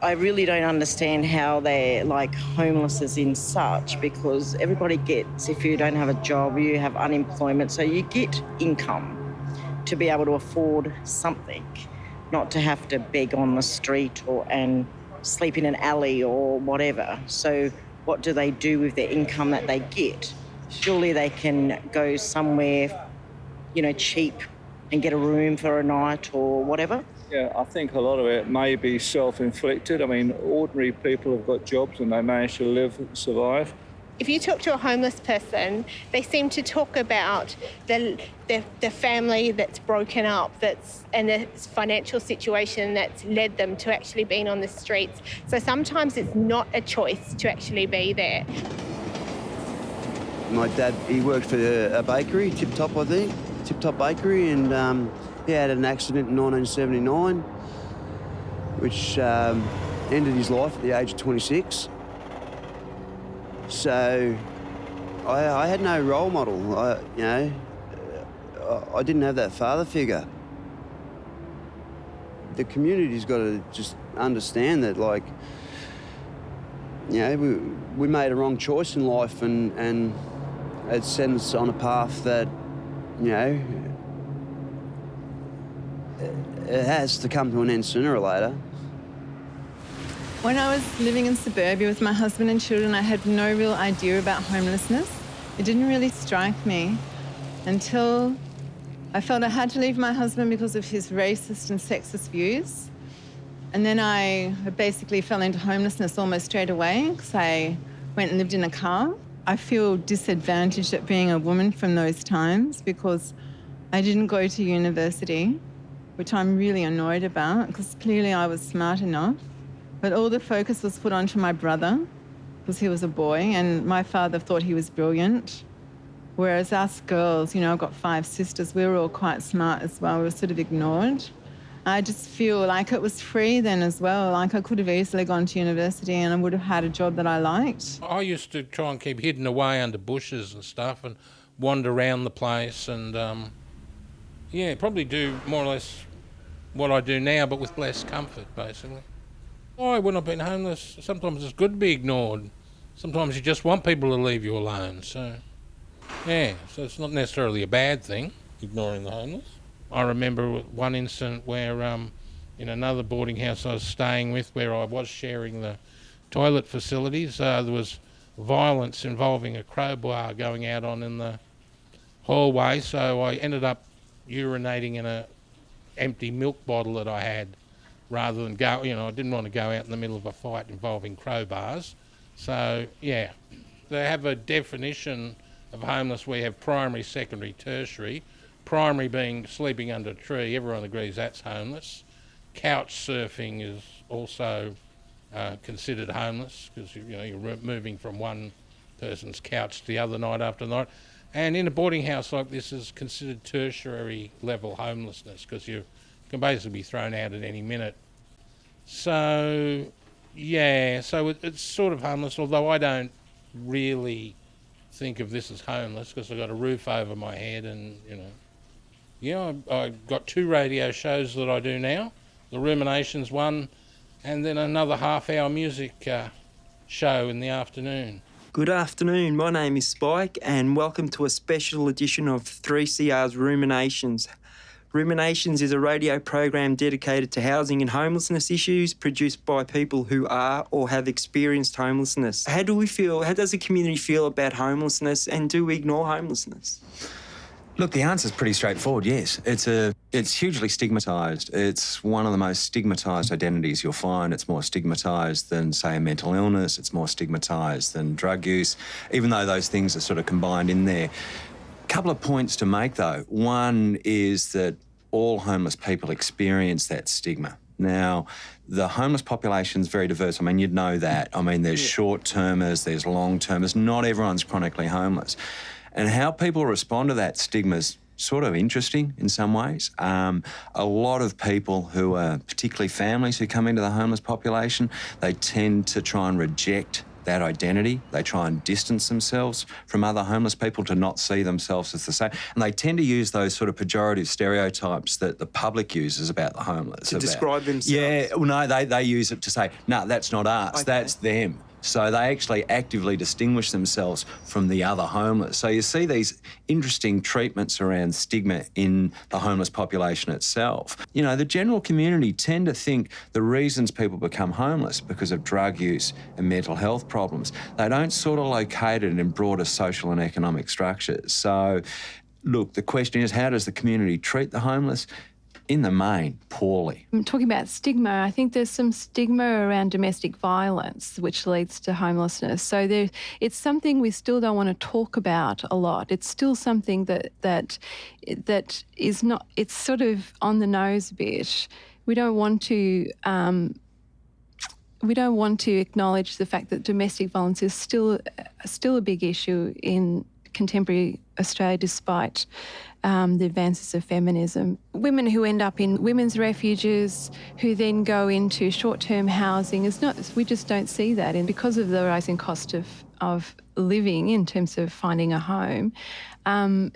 I really don't understand how they're like homeless as in such, because everybody gets, if you don't have a job, you have unemployment, so you get income to be able to afford something, not to have to beg on the street and sleep in an alley or whatever. So what do they do with their income that they get? Surely they can go somewhere, cheap and get a room for a night or whatever. Yeah, I think a lot of it may be self-inflicted. I mean, ordinary people have got jobs and they manage to live and survive. If you talk to a homeless person, they seem to talk about the family that's broken up, and the financial situation that's led them to actually being on the streets. So sometimes it's not a choice to actually be there. My dad, he worked for a bakery, Tip Top, I think, Tip Top Bakery, and he had an accident in 1979, which ended his life at the age of 26. So I had no role model. I didn't have that father figure. The community's got to just understand that, we made a wrong choice in life, and it sent us on a path that, it has to come to an end sooner or later. When I was living in suburbia with my husband and children, I had no real idea about homelessness. It didn't really strike me until I felt I had to leave my husband because of his racist and sexist views. And then I basically fell into homelessness almost straight away because I went and lived in a car. I feel disadvantaged at being a woman from those times because I didn't go to university, which I'm really annoyed about because clearly I was smart enough. But all the focus was put onto my brother because he was a boy and my father thought he was brilliant. Whereas us girls, I've got 5 sisters, we were all quite smart as well. We were sort of ignored. I just feel like it was free then as well. Like I could have easily gone to university and I would have had a job that I liked. I used to try and keep hidden away under bushes and stuff and wander around the place and, probably do more or less what I do now, but with less comfort, basically. When I've been homeless, sometimes it's good to be ignored. Sometimes you just want people to leave you alone. So it's not necessarily a bad thing, ignoring the homeless. I remember one incident where in another boarding house I was staying with, where I was sharing the toilet facilities, there was violence involving a crowbar going out on in the hallway, so I ended up urinating in an empty milk bottle that I had, rather than go, I didn't want to go out in the middle of a fight involving crowbars. So, they have a definition of homeless. We have primary, secondary, tertiary. Primary being sleeping under a tree. Everyone agrees that's homeless. Couch surfing is also considered homeless because, you're moving from one person's couch to the other night after night. And in a boarding house like this is considered tertiary level homelessness because you can basically be thrown out at any minute. So, it's sort of homeless, although I don't really think of this as homeless because I've got a roof over my head and, I've got 2 radio shows that I do now, the Roominations one and then another half-hour music show in the afternoon. Good afternoon, my name is Spike and welcome to a special edition of 3CR's Ruminations. Ruminations is a radio program dedicated to housing and homelessness issues produced by people who are or have experienced homelessness. How does the community feel about homelessness and do we ignore homelessness? Look, the answer's pretty straightforward, yes. It's hugely stigmatised. It's one of the most stigmatised identities you'll find. It's more stigmatised than, say, a mental illness. It's more stigmatised than drug use, even though those things are sort of combined in there. Couple of points to make, though. One is that all homeless people experience that stigma. Now, the homeless population's very diverse. I mean, you'd know that. I mean, there's short-termers, there's long-termers. Not everyone's chronically homeless. And how people respond to that stigma's sort of interesting in some ways. A lot of people who are, particularly families who come into the homeless population, they tend to try and reject that identity. They try and distance themselves from other homeless people to not see themselves as the same. And they tend to use those sort of pejorative stereotypes that the public uses about the homeless. To describe themselves? Yeah, well, no, they use it to say, no, that's not us, Okay. that's them. So they actually actively distinguish themselves from the other homeless. So you see these interesting treatments around stigma in the homeless population itself. You know, the general community tend to think the reasons people become homeless because of drug use and mental health problems. They don't sort of locate it in broader social and economic structures. So, look, the question is, how does the community treat the homeless? In the main, poorly. I'm talking about stigma. I think there's some stigma around domestic violence, which leads to homelessness. So it's something we still don't want to talk about a lot. It's still something that is not. It's sort of on the nose a bit. We don't want to. We don't want to acknowledge the fact that domestic violence is still a big issue in contemporary Australia, despite the advances of feminism. Women who end up in women's refuges, who then go into short-term housing, we just don't see that. And because of the rising cost of living in terms of finding a home, they're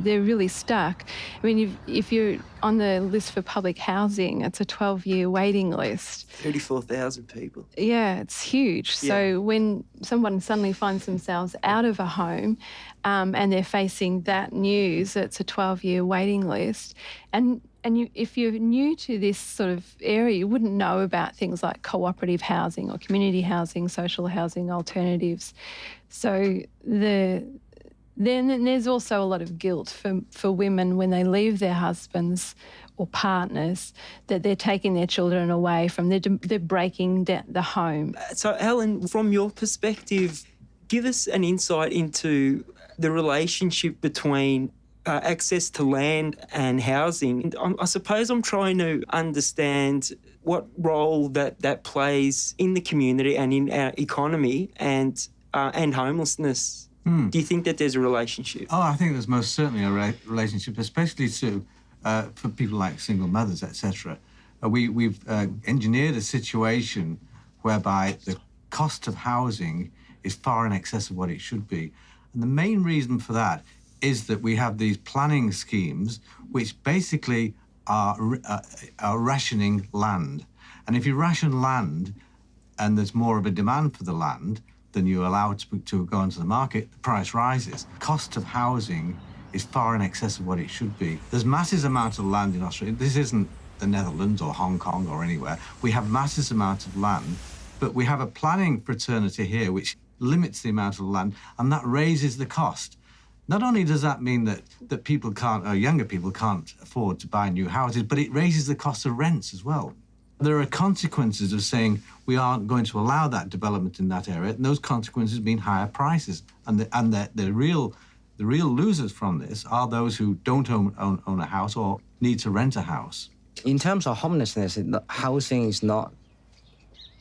really stuck. I mean, if you're on the list for public housing, it's a 12-year waiting list. 34,000 people. Yeah, it's huge. Yeah. So when someone suddenly finds themselves out of a home and they're facing that news, it's a 12-year waiting list. And if you're new to this sort of area, you wouldn't know about things like cooperative housing or community housing, social housing alternatives. So then there's also a lot of guilt for women when they leave their husbands or partners, that they're taking their children away from, they're breaking down the home. So, Helen, from your perspective, give us an insight into the relationship between access to land and housing. I suppose I'm trying to understand what role that plays in the community and in our economy and homelessness. Do you think that there's a relationship? Oh, I think there's most certainly a relationship, especially for people like single mothers, etc. We've engineered a situation whereby the cost of housing is far in excess of what it should be. And the main reason for that is that we have these planning schemes which basically are rationing land. And if you ration land and there's more of a demand for the land than you allow to go onto the market, the price rises. Cost of housing is far in excess of what it should be. There's massive amounts of land in Australia. This isn't the Netherlands or Hong Kong or anywhere. We have massive amounts of land, but we have a planning fraternity here which limits the amount of land, and that raises the cost. Not only does that mean that people can't, or younger people can't afford to buy new houses, but it raises the cost of rents as well. There are consequences of saying we aren't going to allow that development in that area, and those consequences mean higher prices. And the real losers from this are those who don't own a house or need to rent a house. In terms of homelessness, housing is not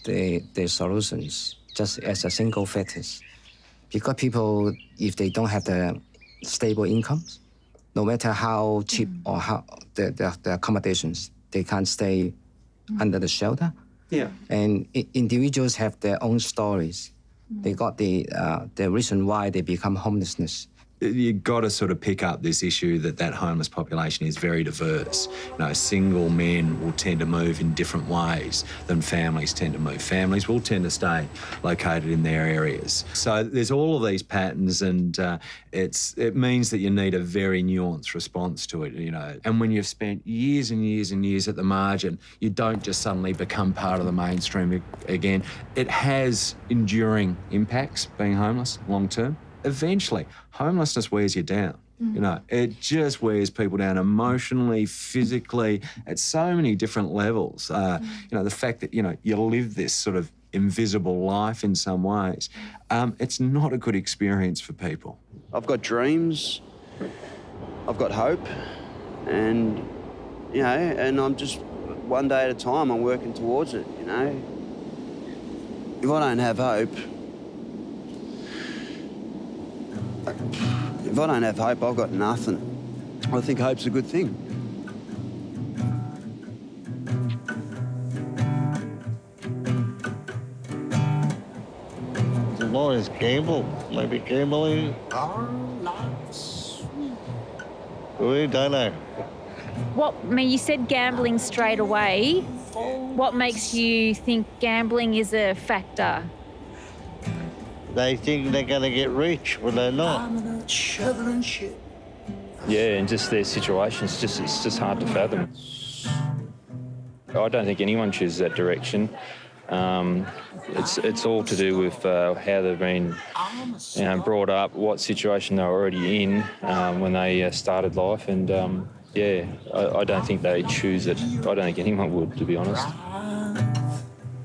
the solutions, just as a single factor. Because people, if they don't have the stable incomes, no matter how cheap or how the accommodations, they can't stay under the shelter. Yeah. And individuals have their own stories. They got the reason why they become homelessness. You've got to sort of pick up this issue that homeless population is very diverse. You know, single men will tend to move in different ways than families tend to move. Families will tend to stay located in their areas. So there's all of these patterns, and it means that you need a very nuanced response to it, you know. And when you've spent years and years and years at the margin, you don't just suddenly become part of the mainstream again. It has enduring impacts, being homeless, long term. Eventually, homelessness wears you down. You know, it just wears people down emotionally, physically, at so many different levels. You know, the fact that, you know, you live this sort of invisible life in some ways, it's not a good experience for people. I've got dreams, I've got hope, and, you know, and I'm just one day at a time, I'm working towards it, you know. If I don't have hope, I've got nothing. I think hope's a good thing. know, it's gamble. Maybe gambling. We don't know. You said gambling straight away. What makes you think gambling is a factor? They think they're going to get rich when they're not. Yeah, and just their situation, it's just hard to fathom. I don't think anyone chooses that direction. It's all to do with how they've been brought up, what situation they're already in when they started life, and I don't think they choose it. I don't think anyone would, to be honest.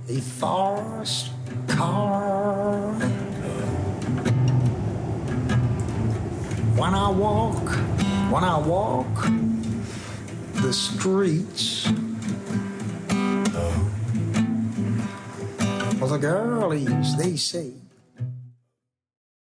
A forest car. When I walk the streets, well, the girlies, they say,